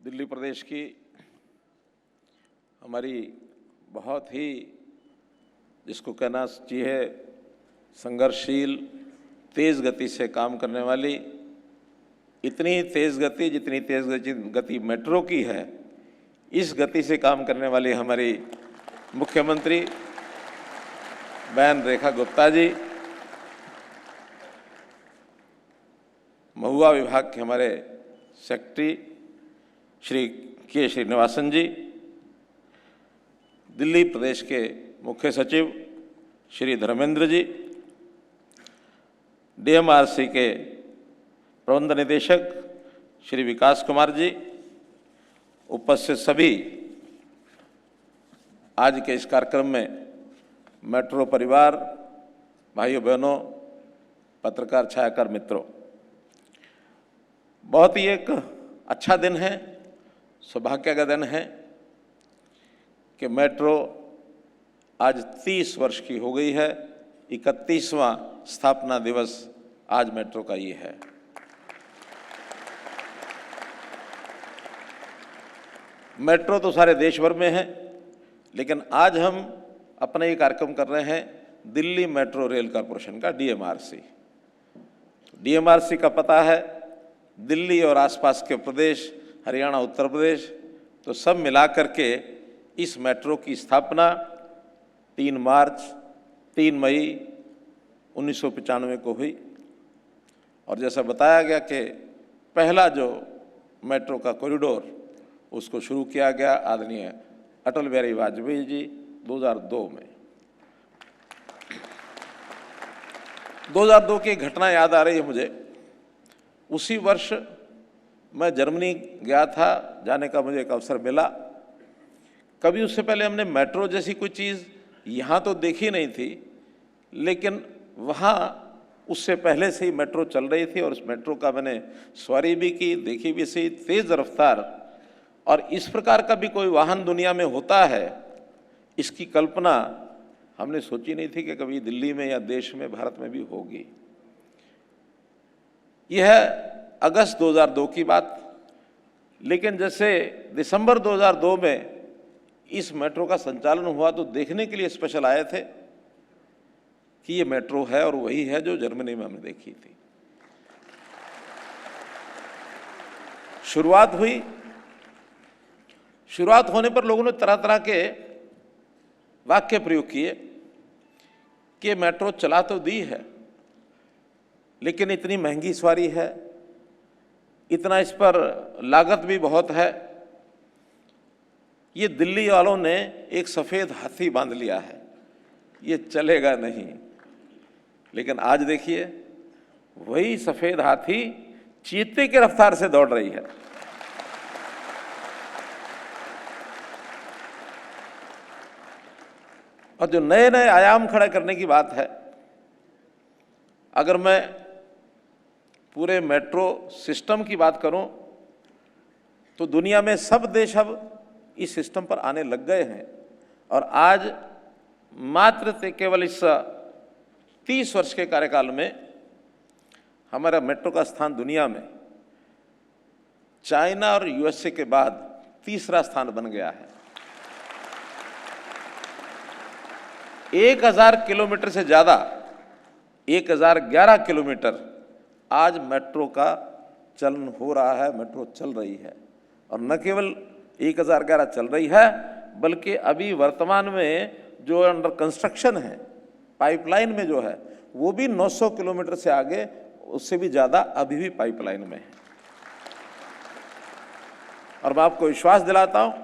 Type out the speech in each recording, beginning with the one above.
दिल्ली प्रदेश की हमारी बहुत ही, जिसको कहना चाहिए, संघर्षशील, तेज़ गति से काम करने वाली, इतनी तेज़ गति जितनी तेज़ गति मेट्रो की है, इस गति से काम करने वाली हमारी मुख्यमंत्री बहन रेखा गुप्ता जी, महुआ विभाग के हमारे सेक्रेटरी श्री के श्रीनिवासन जी, दिल्ली प्रदेश के मुख्य सचिव श्री धर्मेंद्र जी, डीएमआरसी के प्रबंध निदेशक श्री विकास कुमार जी, उपस्थित सभी आज के इस कार्यक्रम में मेट्रो परिवार, भाइयों बहनों, पत्रकार छायाकार मित्रों, बहुत ही एक अच्छा दिन है, सौभाग्य का दिन है कि मेट्रो आज 30 वर्ष की हो गई है। 31वां स्थापना दिवस आज मेट्रो का ये है। मेट्रो तो सारे देश भर में है, लेकिन आज हम अपना ये कार्यक्रम कर रहे हैं दिल्ली मेट्रो रेल कॉरपोरेशन का, डीएमआरसी। डीएमआरसी का पता है दिल्ली और आसपास के प्रदेश, हरियाणा, उत्तर प्रदेश, तो सब मिलाकर के इस मेट्रो की स्थापना 3 मई 1995 को हुई। और जैसा बताया गया कि पहला जो मेट्रो का कॉरिडोर उसको शुरू किया गया आदरणीय अटल बिहारी वाजपेयी जी 2002 में। 2002 की घटना याद आ रही है मुझे। उसी वर्ष मैं जर्मनी गया था, जाने का मुझे एक अवसर मिला। कभी उससे पहले हमने मेट्रो जैसी कोई चीज़ यहाँ तो देखी नहीं थी, लेकिन वहाँ उससे पहले से ही मेट्रो चल रही थी और उस मेट्रो का मैंने सवारी भी की, देखी भी सही, तेज़ रफ्तार। और इस प्रकार का भी कोई वाहन दुनिया में होता है, इसकी कल्पना हमने सोची नहीं थी कि कभी दिल्ली में या देश में, भारत में भी होगी। यह है अगस्त 2002 की बात। लेकिन जैसे दिसंबर 2002 में इस मेट्रो का संचालन हुआ तो देखने के लिए स्पेशल आए थे कि ये मेट्रो है और वही है जो जर्मनी में हमने देखी थी। शुरुआत हुई। शुरुआत होने पर लोगों ने तरह तरह के वाक्य प्रयोग किए कि मेट्रो चला तो दी है, लेकिन इतनी महंगी सवारी है, इतना इस पर लागत भी बहुत है, ये दिल्ली वालों ने एक सफ़ेद हाथी बांध लिया है, ये चलेगा नहीं। लेकिन आज देखिए, वही सफ़ेद हाथी चीते की रफ्तार से दौड़ रही है। और जो नए नए आयाम खड़े करने की बात है, अगर मैं पूरे मेट्रो सिस्टम की बात करूं तो दुनिया में सब देश अब इस सिस्टम पर आने लग गए हैं। और आज मात्र केवल इस 30 वर्ष के कार्यकाल में हमारा मेट्रो का स्थान दुनिया में चाइना और यूएसए के बाद तीसरा स्थान बन गया है। 1000 किलोमीटर से ज़्यादा, 1011 किलोमीटर आज मेट्रो का चलन हो रहा है, मेट्रो चल रही है। और न केवल 1011 चल रही है, बल्कि अभी वर्तमान में जो अंडर कंस्ट्रक्शन है, पाइपलाइन में जो है, वो भी 900 किलोमीटर से आगे, उससे भी ज़्यादा अभी भी पाइपलाइन में है। और मैं आपको विश्वास दिलाता हूँ,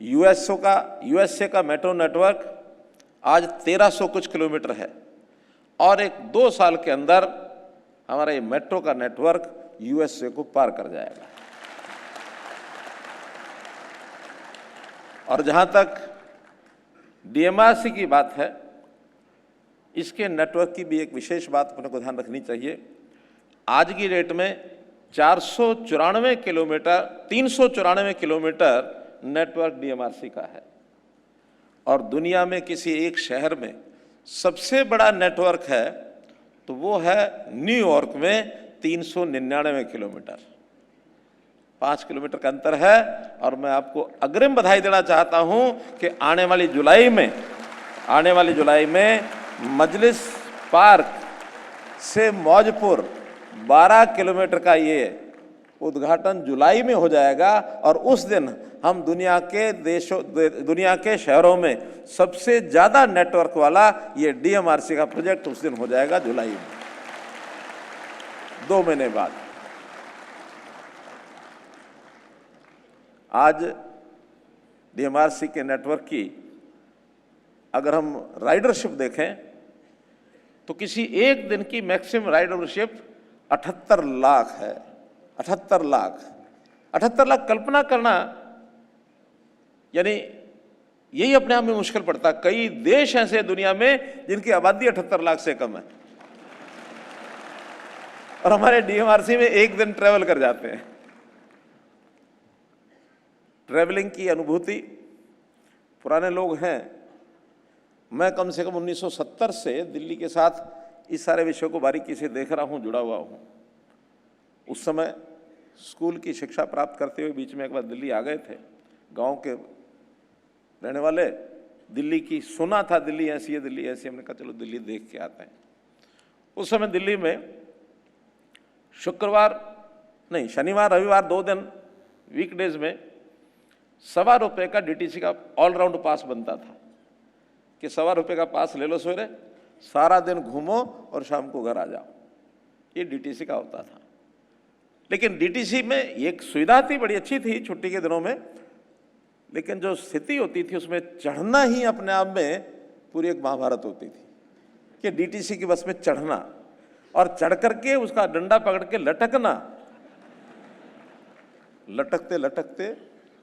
यूएसए का मेट्रो नेटवर्क आज 1300 कुछ किलोमीटर है और एक 2 साल के अंदर हमारा ये मेट्रो का नेटवर्क यूएसए को पार कर जाएगा। और जहाँ तक डीएमआरसी की बात है, इसके नेटवर्क की भी एक विशेष बात अपने को ध्यान रखनी चाहिए। आज की डेट में 394 किलोमीटर नेटवर्क डीएमआरसी का है। और दुनिया में किसी एक शहर में सबसे बड़ा नेटवर्क है तो वो है न्यूयॉर्क में 399 किलोमीटर। 5 किलोमीटर का अंतर है। और मैं आपको अग्रिम बधाई देना चाहता हूं कि आने वाली जुलाई में मजलिस पार्क से मौजपुर 12 किलोमीटर का ये उद्घाटन जुलाई में हो जाएगा। और उस दिन हम दुनिया के शहरों में सबसे ज्यादा नेटवर्क वाला ये डीएमआरसी का प्रोजेक्ट उस दिन हो जाएगा, जुलाई में, 2 महीने बाद। आज डीएमआरसी के नेटवर्क की अगर हम राइडरशिप देखें तो किसी एक दिन की मैक्सिमम राइडरशिप 78 लाख है। 78 लाख कल्पना करना, यानी यही अपने आप में मुश्किल पड़ता। कई देश ऐसे दुनिया में जिनकी आबादी 78 लाख से कम है, और हमारे डीएमआरसी में एक दिन ट्रेवल कर जाते हैं। ट्रैवलिंग की अनुभूति, पुराने लोग हैं, मैं कम से कम 1970 से दिल्ली के साथ इस सारे विषयों को बारीकी से देख रहा हूं, जुड़ा हुआ हूं। उस समय स्कूल की शिक्षा प्राप्त करते हुए बीच में एक बार दिल्ली आ गए थे। गांव के रहने वाले, दिल्ली की सुना था, दिल्ली ऐसी है, दिल्ली ऐसी। हमने कहा चलो दिल्ली देख के आते हैं। उस समय दिल्ली में शनिवार रविवार 2 दिन वीकडेज में ₹1.25 का डीटीसी का ऑलराउंड पास बनता था कि ₹1.25 का पास ले लो, सवेरे सारा दिन घूमो और शाम को घर आ जाओ। ये डीटीसी का होता था। लेकिन डीटीसी में एक सुविधा थी, बड़ी अच्छी थी छुट्टी के दिनों में, लेकिन जो स्थिति होती थी उसमें चढ़ना ही अपने आप में पूरी एक महाभारत होती थी कि डीटीसी की बस में चढ़ना और चढ़ करके उसका डंडा पकड़ के लटकना, लटकते लटकते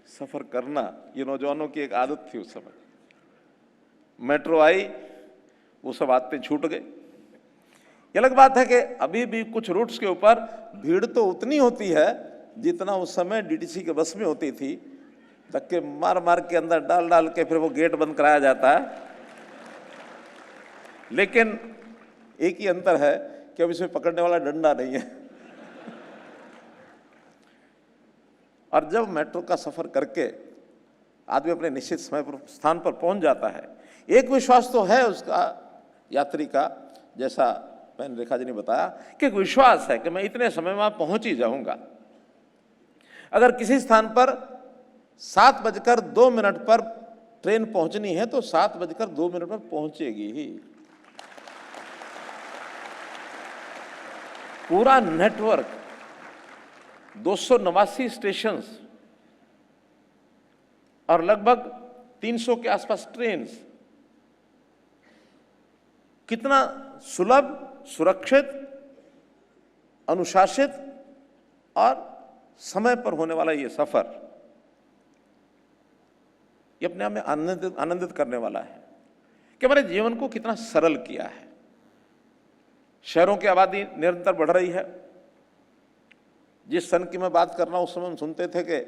सफर करना, ये नौजवानों की एक आदत थी उस समय। मेट्रो आई, वो सब आदतें छूट गई। ये अलग बात है कि अभी भी कुछ रूट्स के ऊपर भीड़ तो उतनी होती है जितना उस समय डीटीसी के बस में होती थी। धक्के मार मार के अंदर डाल डाल के फिर वो गेट बंद कराया जाता है। लेकिन एक ही अंतर है कि अब इसमें पकड़ने वाला डंडा नहीं है। और जब मेट्रो का सफर करके आदमी अपने निश्चित समय पर स्थान पर पहुंच जाता है, एक विश्वास तो है उसका यात्री का, जैसा मैंने रेखा जी ने बताया कि एक विश्वास है कि मैं इतने समय में वहां पहुंच ही जाऊंगा। अगर किसी स्थान पर 7:02 पर ट्रेन पहुंचनी है तो 7:02 पर पहुंचेगी ही। पूरा नेटवर्क, 289 स्टेशंस और लगभग 300 के आसपास ट्रेन, कितना सुलभ, सुरक्षित, अनुशासित और समय पर होने वाला ये सफर, ये अपने आप में आनंदित करने वाला है कि हमारे जीवन को कितना सरल किया है। शहरों की आबादी निरंतर बढ़ रही है। जिस सन की मैं बात कर रहा हूं उस समय हम सुनते थे कि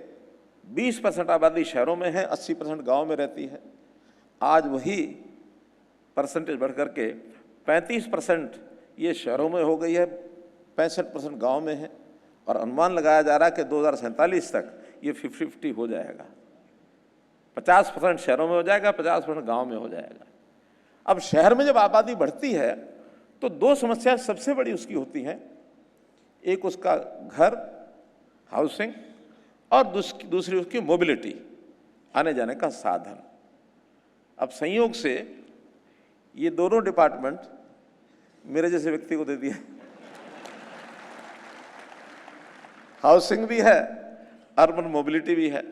20% आबादी शहरों में है, 80% गांव में रहती है। आज वही परसेंटेज बढ़ करके 35% ये शहरों में हो गई है, 65% गांव में है। और अनुमान लगाया जा रहा है कि 2047 तक ये 50-50 हो जाएगा। 50% शहरों में हो जाएगा, 50% गांव में हो जाएगा। अब शहर में जब आबादी बढ़ती है तो 2 समस्या सबसे बड़ी उसकी होती हैं। एक उसका घर, हाउसिंग, और दूसरी उसकी मोबिलिटी, आने जाने का साधन। अब संयोग से ये दोनों डिपार्टमेंट मेरे जैसे व्यक्ति को दे दिया। हाउसिंग भी है, अर्बन मोबिलिटी भी है।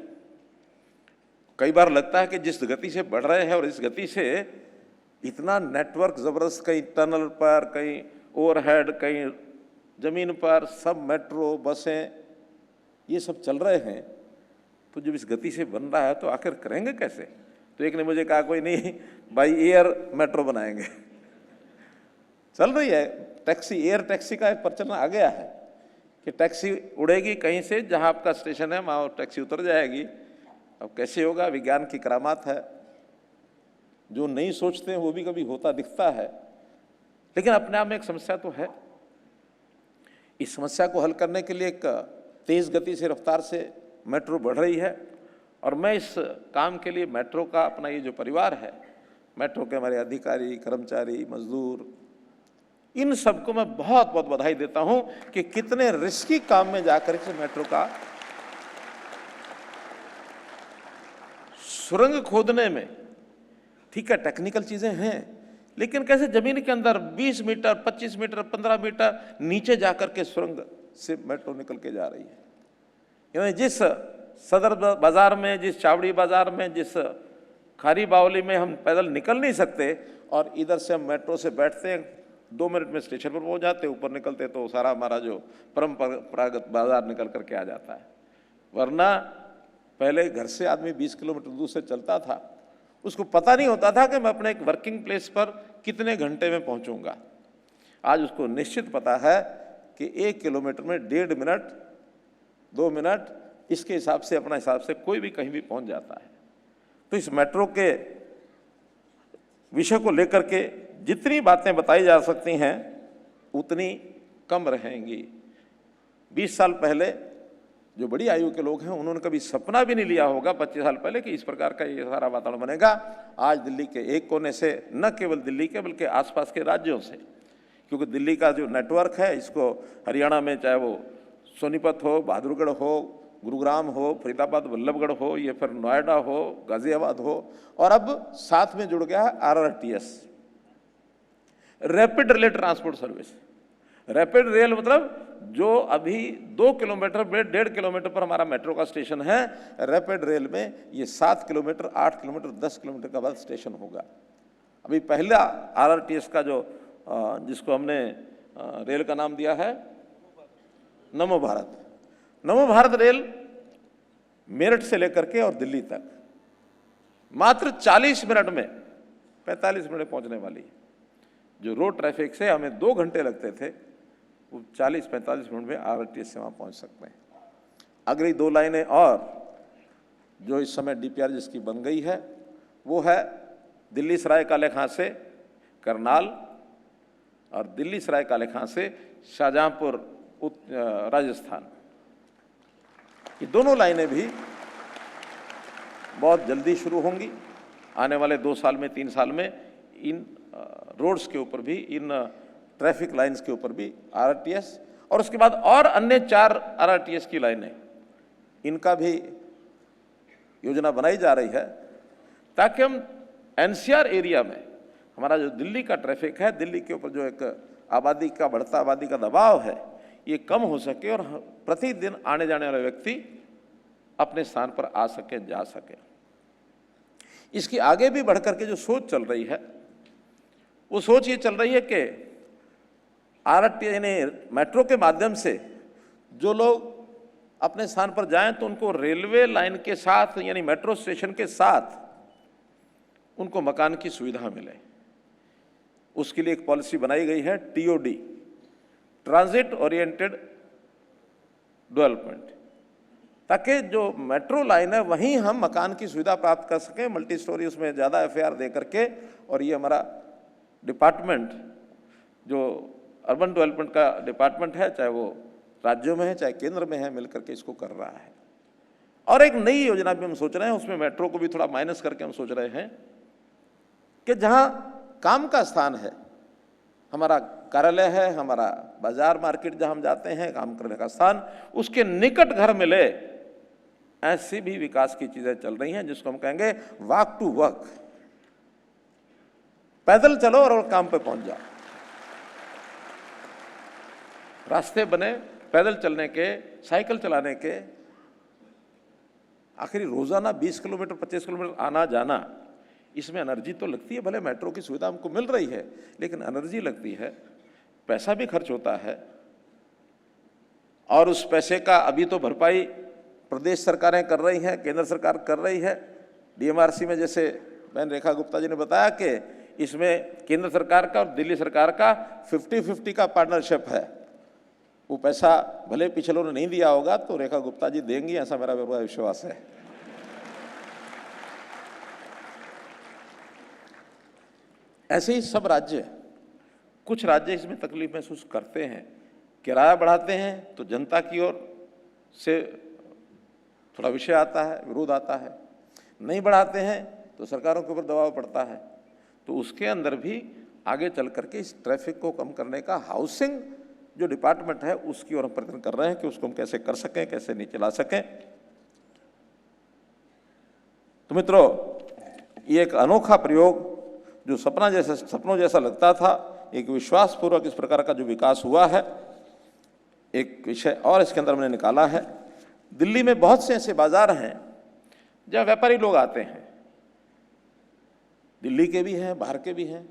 कई बार लगता है कि जिस गति से बढ़ रहे हैं और इस गति से इतना नेटवर्क जबरदस्त, कहीं टनल पर, कहीं ओवरहेड, कहीं जमीन पर, सब मेट्रो, बसें, ये सब चल रहे हैं, तो जब इस गति से बन रहा है तो आखिर करेंगे कैसे? तो एक ने मुझे कहा, कोई नहीं भाई, एयर मेट्रो बनाएंगे। चल रही है टैक्सी, एयर टैक्सी का एक प्रचलन आ गया है कि टैक्सी उड़ेगी कहीं से, जहां आपका स्टेशन है वहां टैक्सी उतर जाएगी। अब कैसे होगा? विज्ञान की करामात है। जो नहीं सोचते हैं वो भी कभी होता दिखता है। लेकिन अपने आप में एक समस्या तो है। इस समस्या को हल करने के लिए एक तेज़ गति से रफ्तार से मेट्रो बढ़ रही है। और मैं इस काम के लिए मेट्रो का अपना ये जो परिवार है, मेट्रो के हमारे अधिकारी, कर्मचारी, मजदूर, इन सबको मैं बहुत बहुत बधाई देता हूं कि कितने रिस्की काम में जाकर के मेट्रो का सुरंग खोदने में, ठीक है टेक्निकल चीजें हैं, लेकिन कैसे जमीन के अंदर 20 मीटर, 25 मीटर, 15 मीटर नीचे जाकर के सुरंग से मेट्रो निकल के जा रही है। यानी जिस सदर बाजार में, जिस चावड़ी बाजार में, जिस खारी बावली में हम पैदल निकल नहीं सकते, और इधर से हम मेट्रो से बैठते हैं, 2 मिनट में स्टेशन पर पहुंच जाते, ऊपर निकलते तो सारा हमारा जो परंपरागत बाजार निकल करके आ जाता है। वरना पहले घर से आदमी 20 किलोमीटर दूर से चलता था, उसको पता नहीं होता था कि मैं अपने एक वर्किंग प्लेस पर कितने घंटे में पहुंचूंगा। आज उसको निश्चित पता है कि 1 किलोमीटर में 1.5 मिनट, 2 मिनट, इसके हिसाब से, अपना हिसाब से कोई भी कहीं भी पहुंच जाता है। तो इस मेट्रो के विषय को लेकर के जितनी बातें बताई जा सकती हैं उतनी कम रहेंगी। 20 साल पहले जो बड़ी आयु के लोग हैं उन्होंने कभी सपना भी नहीं लिया होगा 25 साल पहले कि इस प्रकार का ये सारा वातावरण बनेगा। आज दिल्ली के एक कोने से, न केवल दिल्ली के बल्कि आसपास के राज्यों से, क्योंकि दिल्ली का जो नेटवर्क है, इसको हरियाणा में चाहे वो सोनीपत हो, बहादुरगढ़ हो, गुरुग्राम हो, फरीदाबाद, वल्लभगढ़ हो, ये फिर नोएडा हो, गाजियाबाद हो, और अब साथ में जुड़ गया है RRTS, rapid rail transport service. Rapid rail मतलब जो अभी 2 किलोमीटर में 1.5 किलोमीटर पर हमारा मेट्रो का स्टेशन है, रैपिड रेल में ये 7 किलोमीटर, 8 किलोमीटर, 10 किलोमीटर का बाद स्टेशन होगा। अभी पहला RRTS का जो जिसको हमने रेल का नाम दिया है नमो भारत, नमो भारत रेल मेरठ से लेकर के और दिल्ली तक मात्र 40 मिनट में, 45 मिनट में पहुंचने वाली है। जो रोड ट्रैफिक से हमें 2 घंटे लगते थे, वो 40-45 मिनट में RRTS से वहाँ पहुँच सकते हैं। अगली 2 लाइनें और जो इस समय DPR जिसकी बन गई है वो है दिल्ली सराय काले खां से करनाल और दिल्ली सराय काले खां से शाहजहांपुर राजस्थान। ये दोनों लाइनें भी बहुत जल्दी शुरू होंगी। आने वाले 2 साल में, 3 साल में इन रोड्स के ऊपर भी, इन ट्रैफिक लाइंस के ऊपर भी RRTS, और उसके बाद और अन्य 4 RRTS की लाइनें, इनका भी योजना बनाई जा रही है ताकि हम NCR एरिया में हमारा जो दिल्ली का ट्रैफिक है, दिल्ली के ऊपर जो एक आबादी का बढ़ता आबादी का दबाव है, ये कम हो सके और प्रतिदिन आने जाने वाले व्यक्ति अपने स्थान पर आ सके, जा सके। इसकी आगे भी बढ़कर के जो सोच चल रही है, वो सोच ये चल रही है कि RRTS यानी मेट्रो के माध्यम से जो लोग अपने स्थान पर जाएं तो उनको रेलवे लाइन के साथ यानी मेट्रो स्टेशन के साथ उनको मकान की सुविधा मिले। उसके लिए एक पॉलिसी बनाई गई है TOD, ट्रांजिट ओरिएंटेड डेवलपमेंट, ताकि जो मेट्रो लाइन है वहीं हम मकान की सुविधा प्राप्त कर सकें, मल्टी स्टोरी उसमें ज़्यादा FAR दे करके। और ये हमारा डिपार्टमेंट जो अर्बन डेवलपमेंट का डिपार्टमेंट है, चाहे वो राज्यों में है चाहे केंद्र में है, मिलकर के इसको कर रहा है। और एक नई योजना भी हम सोच रहे हैं, उसमें मेट्रो को भी थोड़ा माइनस करके हम सोच रहे हैं कि जहां काम का स्थान है, हमारा कार्यालय है, हमारा बाजार मार्केट जहां हम जाते हैं काम करने का स्थान, उसके निकट घर मिले, ऐसी भी विकास की चीजें चल रही हैं जिसको हम कहेंगे वॉक टू वर्क। पैदल चलो और काम पे पहुंच जाओ। रास्ते बने पैदल चलने के, साइकिल चलाने के। आखिर रोजाना 20 किलोमीटर 25 किलोमीटर आना जाना, इसमें एनर्जी तो लगती है। भले मेट्रो की सुविधा हमको मिल रही है, लेकिन एनर्जी लगती है, पैसा भी खर्च होता है। और उस पैसे का अभी तो भरपाई प्रदेश सरकारें कर रही हैं, केंद्र सरकार कर रही है। DMRC में जैसे बहन रेखा गुप्ता जी ने बताया कि इसमें केंद्र सरकार का और दिल्ली सरकार का 50-50 का पार्टनरशिप है। वो पैसा भले पिछलों ने नहीं दिया होगा तो रेखा गुप्ता जी देंगी, ऐसा मेरा पूरा विश्वास है। ऐसे ही सब राज्य, कुछ राज्य इसमें तकलीफ महसूस करते हैं, किराया बढ़ाते हैं तो जनता की ओर से थोड़ा विषय आता है, विरोध आता है, नहीं बढ़ाते हैं तो सरकारों के ऊपर दबाव पड़ता है। तो उसके अंदर भी आगे चल करके इस ट्रैफिक को कम करने का हाउसिंग जो डिपार्टमेंट है उसकी ओर हम प्रयत्न कर रहे हैं कि उसको हम कैसे कर सकें, कैसे नीचे ला सकें। तो मित्रों, ये एक अनोखा प्रयोग जो सपनों जैसा लगता था, एक विश्वासपूर्वक इस प्रकार का जो विकास हुआ है, एक विषय और इसके अंदर मैंने निकाला है। दिल्ली में बहुत से ऐसे बाजार हैं जहाँ व्यापारी लोग आते हैं, दिल्ली के भी हैं, बाहर के भी हैं।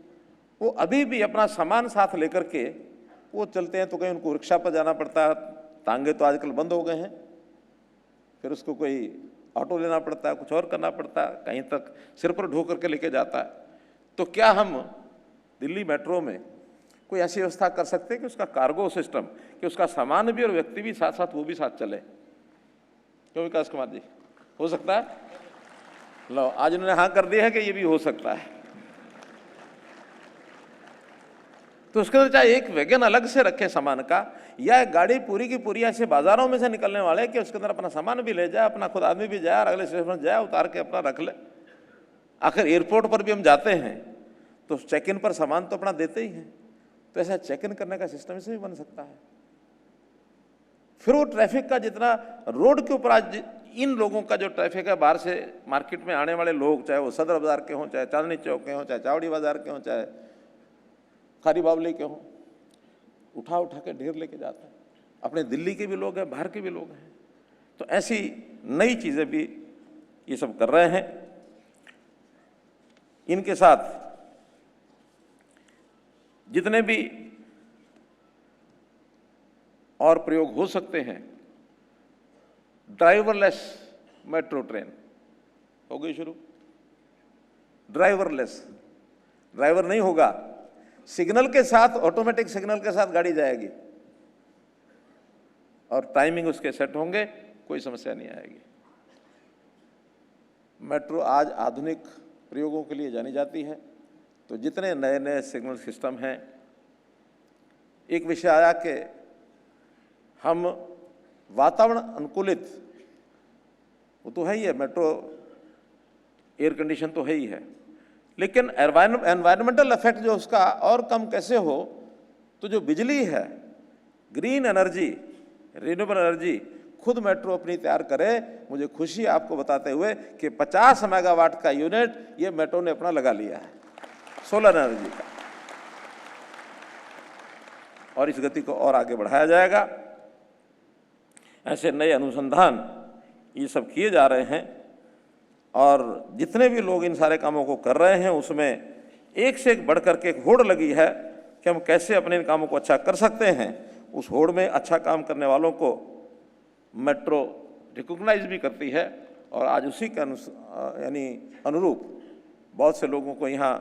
वो अभी भी अपना सामान साथ लेकर के वो चलते हैं, तो कहीं उनको रिक्शा पर जाना पड़ता है, तांगे तो आजकल बंद हो गए हैं, फिर उसको कोई ऑटो लेना पड़ता है, कुछ और करना पड़ता है, कहीं तक सिर पर ढो करके लेके जाता है। तो क्या हम दिल्ली मेट्रो में कोई ऐसी व्यवस्था कर सकते हैं कि उसका कार्गो सिस्टम, कि उसका सामान भी और व्यक्ति भी साथ साथ वो भी साथ चले? क्यों विकास कुमार जी, हो सकता है? लो, आज उन्होंने हाँ कर दिया है कि ये भी हो सकता है। तो उसके अंदर चाहे एक वैगन अलग से रखे सामान का, या एक गाड़ी पूरी की पूरी ऐसे बाजारों में से निकलने वाले कि उसके अंदर अपना सामान भी ले जाए, अपना खुद आदमी भी जाए और अगले स्टेशन जाए, उतार के अपना रख ले। आखिर एयरपोर्ट पर भी हम जाते हैं तो चेक इन पर सामान तो अपना देते ही हैं, तो ऐसा चेक इन करने का सिस्टम इससे भी बन सकता है। फिर वो ट्रैफिक का जितना रोड के ऊपर आज इन लोगों का जो ट्रैफिक है, बाहर से मार्केट में आने वाले लोग, चाहे वो सदर बाजार के हों, चाहे चांदनी चौक के हों, चाहे चावड़ी बाजार के हों, चाहे खारी बावली के हों, उठा उठा के ढेर लेके जाता है। अपने दिल्ली के भी लोग हैं, बाहर के भी लोग हैं। तो ऐसी नई चीज़ें भी ये सब कर रहे हैं। इनके साथ जितने भी और प्रयोग हो सकते हैं, ड्राइवरलेस मेट्रो ट्रेन हो गई शुरू। ड्राइवरलेस, ड्राइवर नहीं होगा, सिग्नल के साथ, ऑटोमेटिक सिग्नल के साथ गाड़ी जाएगी और टाइमिंग उसके सेट होंगे, कोई समस्या नहीं आएगी। मेट्रो आज आधुनिक प्रयोगों के लिए जानी जाती है। तो जितने नए नए सिग्नल सिस्टम हैं, एक विषय आया कि हम वातावरण अनुकूलित, वो तो है ही है, मेट्रो एयर कंडीशन तो है ही है, लेकिन एनवायरमेंटल इफेक्ट जो उसका और कम कैसे हो, तो जो बिजली है, ग्रीन एनर्जी, रिन्यूएबल एनर्जी, खुद मेट्रो अपनी तैयार करे। मुझे खुशी है आपको बताते हुए कि 50 मेगावाट का यूनिट ये मेट्रो ने अपना लगा लिया है सोलर एनर्जी का, और इस गति को और आगे बढ़ाया जाएगा। ऐसे नए अनुसंधान ये सब किए जा रहे हैं, और जितने भी लोग इन सारे कामों को कर रहे हैं उसमें एक से एक बढ़ करके एक होड़ लगी है कि हम कैसे अपने इन कामों को अच्छा कर सकते हैं। उस होड़ में अच्छा काम करने वालों को मेट्रो रिकॉग्नाइज भी करती है, और आज उसी के यानी अनुरूप बहुत से लोगों को यहाँ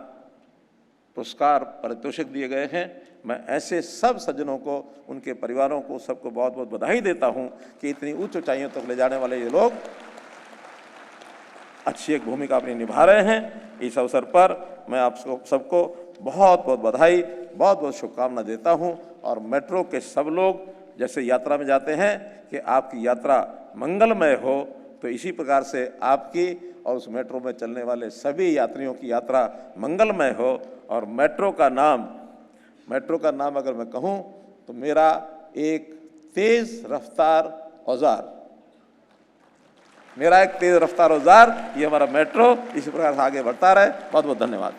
पुरस्कार, पारितोषिक दिए गए हैं। मैं ऐसे सब सज्जनों को, उनके परिवारों को, सबको बहुत बहुत बधाई देता हूँ कि इतनी उच्च ऊंचाइयों तक ले जाने वाले ये लोग अच्छी एक भूमिका अपनी निभा रहे हैं। इस अवसर पर मैं आप सबको बहुत बहुत बधाई, बहुत बहुत शुभकामना देता हूं। और मेट्रो के सब लोग जैसे यात्रा में जाते हैं कि आपकी यात्रा मंगलमय हो, तो इसी प्रकार से आपकी और उस मेट्रो में चलने वाले सभी यात्रियों की यात्रा मंगलमय हो। और मेट्रो का नाम अगर मैं कहूं तो मेरा एक तेज रफ्तार औजार, ये हमारा मेट्रो इसी प्रकार से आगे बढ़ता रहे। बहुत बहुत धन्यवाद।